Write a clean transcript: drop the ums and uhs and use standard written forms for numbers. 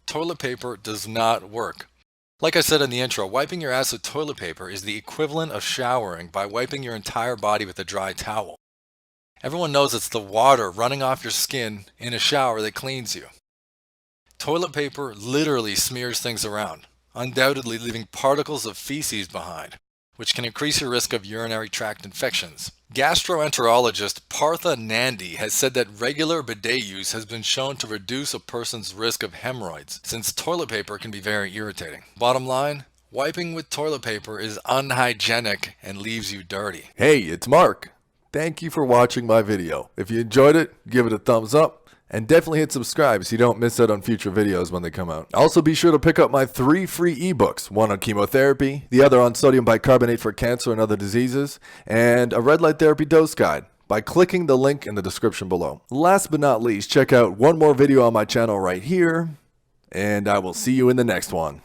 toilet paper does not work. Like I said in the intro, wiping your ass with toilet paper is the equivalent of showering by wiping your entire body with a dry towel. Everyone knows it's the water running off your skin in a shower that cleans you. Toilet paper literally smears things around, undoubtedly leaving particles of feces behind, which can increase your risk of urinary tract infections. Gastroenterologist Partha Nandi has said that regular bidet use has been shown to reduce a person's risk of hemorrhoids, since toilet paper can be very irritating. Bottom line, wiping with toilet paper is unhygienic and leaves you dirty. Hey, it's Mark. Thank you for watching my video. If you enjoyed it, give it a thumbs up. And definitely hit subscribe so you don't miss out on future videos when they come out. Also be sure to pick up my 3 free ebooks, one on chemotherapy, the other on sodium bicarbonate for cancer and other diseases, and a red light therapy dose guide by clicking the link in the description below. Last but not least, check out one more video on my channel right here, and I will see you in the next one.